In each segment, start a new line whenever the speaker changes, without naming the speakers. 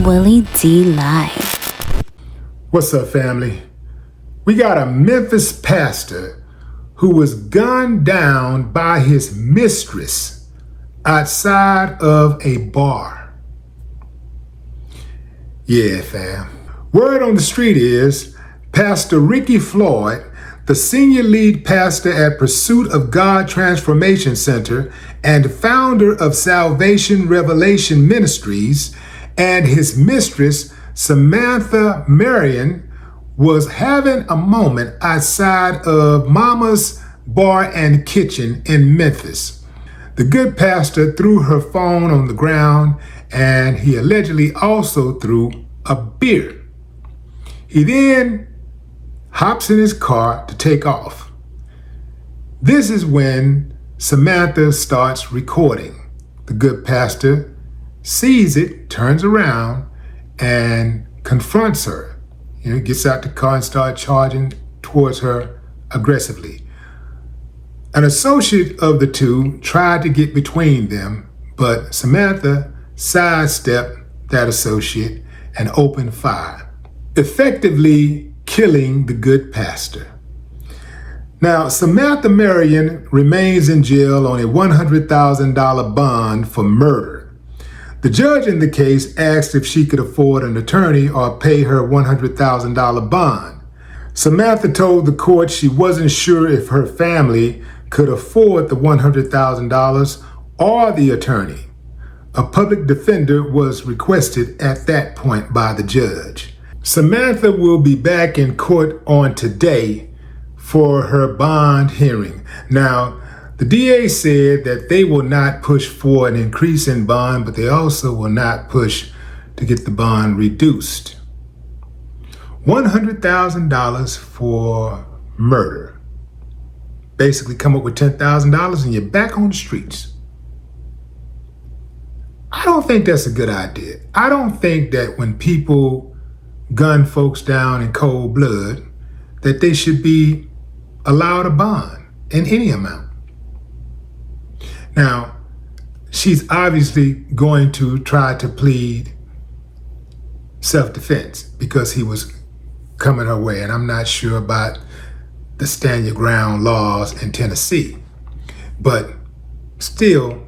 Willie D Live.
What's up, family? We got a Memphis pastor who was gunned down by his mistress outside of a bar. Yeah, fam. Word on the street is Pastor Floyd, the senior lead pastor at Pursuit of God Transformation Center and founder of Salvation Revelation Ministries, and his mistress, Samantha Marion, was having a moment outside of Mama's Bar and Kitchen in Memphis. The good pastor threw her phone on the ground, and he allegedly also threw a beer. He then hops in his car to take off. This is when Samantha starts recording. The good pastor sees it, turns around, and confronts her. Gets out the car and starts charging towards her aggressively. An associate of the two tried to get between them, but Samantha sidestepped that associate and opened fire, effectively killing the good pastor. Now, Samantha Marion remains in jail on a $100,000 bond for murder. The judge in the case asked if she could afford an attorney or pay her $100,000 bond. Samantha told the court she wasn't sure if her family could afford the $100,000 or the attorney. A public defender was requested at that point by the judge. Samantha will be back in court on today for her bond hearing. Now, the DA said that they will not push for an increase in bond, but they also will not push to get the bond reduced. $100,000 for murder. Basically come up with $10,000 and you're back on the streets. I don't think that's a good idea. I don't think that when people gun folks down in cold blood, that they should be allowed a bond in any amount. Now, she's obviously going to try to plead self-defense because he was coming her way, and I'm not sure about the stand your ground laws in Tennessee. But still,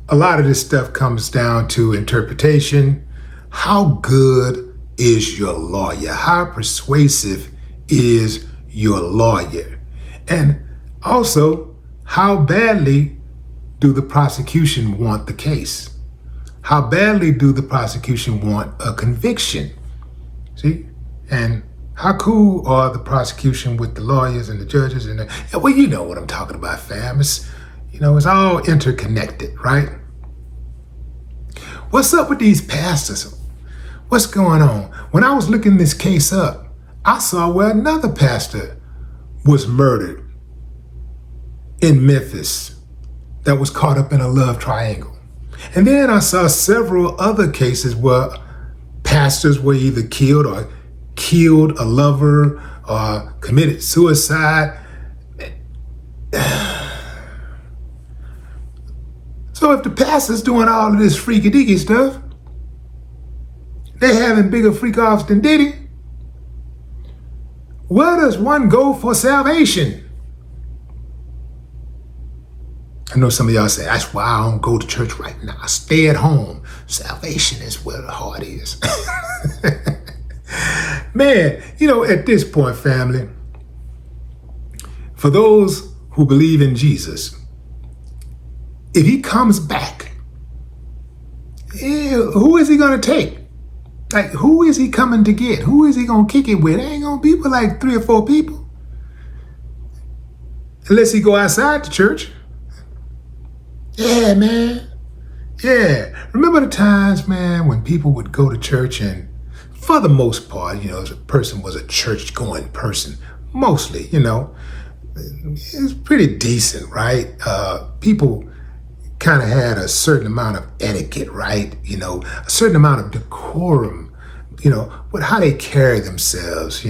a lot of this stuff comes down to interpretation. How good is your lawyer? How persuasive is your lawyer? And also, how badly do the prosecution want the case? How badly do the prosecution want a conviction? See? And how cool are the prosecution with the lawyers and the judges and well, you know what I'm talking about, fam. It's all interconnected, right? What's up with these pastors? What's going on? When I was looking this case up, I saw where another pastor was murdered in Memphis that was caught up in a love triangle. And then I saw several other cases where pastors were either killed or killed a lover or committed suicide. So if the pastor's doing all of this freaky-deaky stuff, they having bigger freak-offs than Diddy, where does one go for salvation? I know some of y'all say, that's why I don't go to church right now. I stay at home. Salvation is where the heart is. Man, at this point, family, for those who believe in Jesus, if he comes back, who is he going to take? Like, who is he coming to get? Who is he going to kick it with? It ain't going to be with like 3 or 4 people. Unless he go outside the church. Yeah, man. Yeah. Remember the times, man, when people would go to church and for the most part, the person was a church-going person. Mostly, it's pretty decent, right? People kind of had a certain amount of etiquette, right? A certain amount of decorum, with how they carry themselves,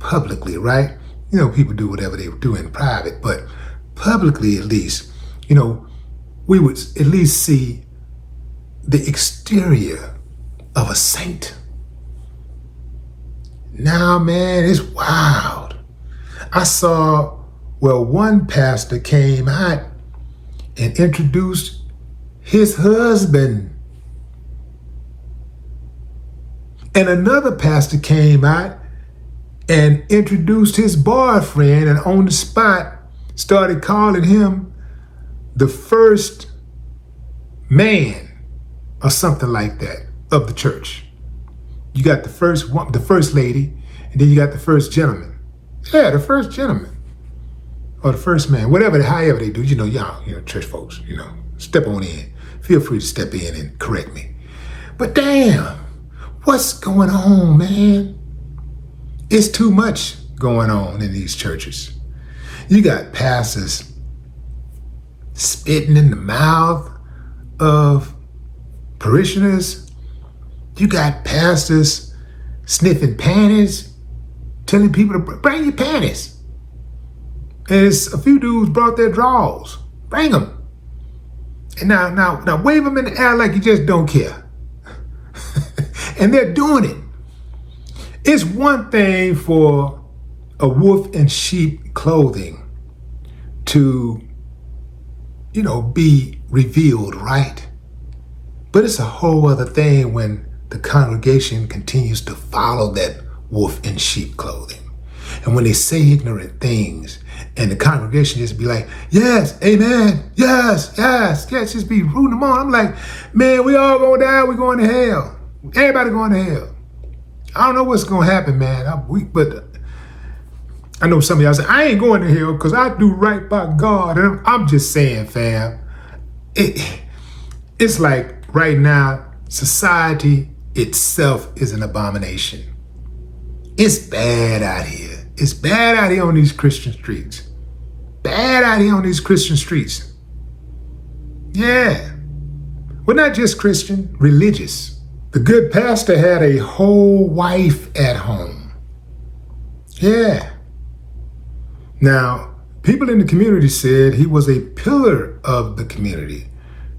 publicly, right? People do whatever they do in private, but publicly at least, we would at least see the exterior of a saint. Now, man, it's wild. I saw where one pastor came out and introduced his husband. And another pastor came out and introduced his boyfriend, and on the spot started calling him the first man or something like that of the church. You got the first lady, and then you got the first gentleman. Yeah, the first gentleman or the first man, however they do. Y'all, church folks, step on in. Feel free to step in and correct me. But damn, what's going on, man? It's too much going on in these churches. You got pastors spitting in the mouth of parishioners. You got pastors sniffing panties, telling people to bring your panties. And a few dudes brought their drawers. Bring them. And now wave them in the air like you just don't care. And they're doing it. It's one thing for a wolf in sheep clothing to, be revealed, right? But it's a whole other thing when the congregation continues to follow that wolf in sheep clothing. And when they say ignorant things and the congregation just be like, yes, amen, yes, just be rooting them on. I'm like, man, we all gonna die, we going to hell. Everybody going to hell. I don't know what's going to happen, man. But I know some of y'all say, I ain't going to hell because I do right by God. And I'm just saying, fam, it's like right now, society itself is an abomination. It's bad out here. It's bad out here on these Christian streets. Bad out here on these Christian streets. Yeah. Well, not just Christian, religious. The good pastor had a whole wife at home. Yeah. Now, people in the community said he was a pillar of the community,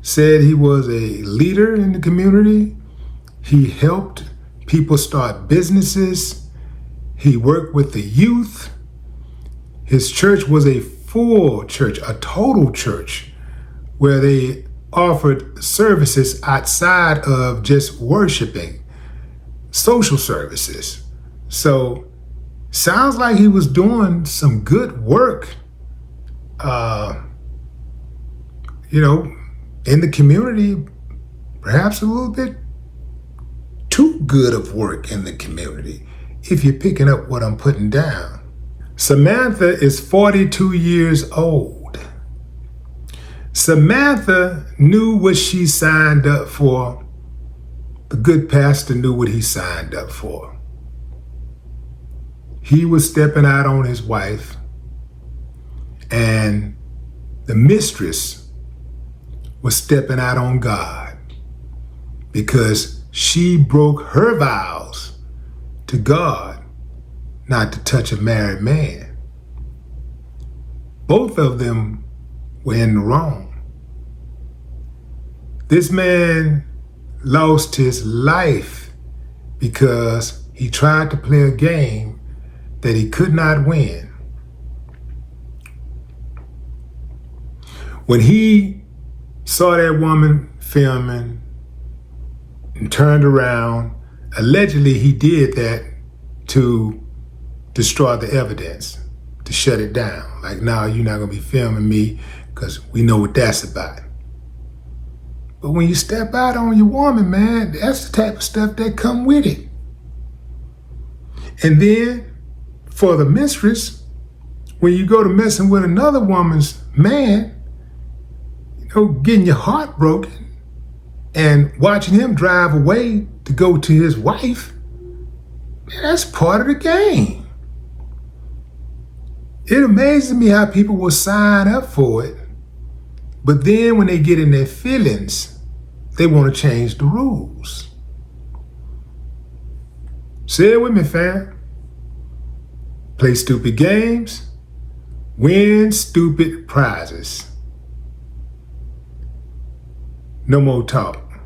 said he was a leader in the community. He helped people start businesses. He worked with the youth. His church was a full church, a total church, where they offered services outside of just worshiping, social services. So sounds like he was doing some good work, in the community, perhaps a little bit too good of work in the community, if you're picking up what I'm putting down. Samantha is 42 years old. Samantha knew what she signed up for. The good pastor knew what he signed up for. He was stepping out on his wife, and the mistress was stepping out on God because she broke her vows to God not to touch a married man. Both of them were in the wrong. This man lost his life because he tried to play a game that he could not win. When he saw that woman filming and turned around, allegedly he did that to destroy the evidence, to shut it down. Like, no, you're not gonna be filming me because we know what that's about. But when you step out on your woman, man, that's the type of stuff that come with it. And then for the mistress, when you go to messing with another woman's man, getting your heart broken and watching him drive away to go to his wife, man, that's part of the game. It amazes me how people will sign up for it, but then when they get in their feelings, they want to change the rules. Say it with me, fam. Play stupid games, win stupid prizes. No more talk.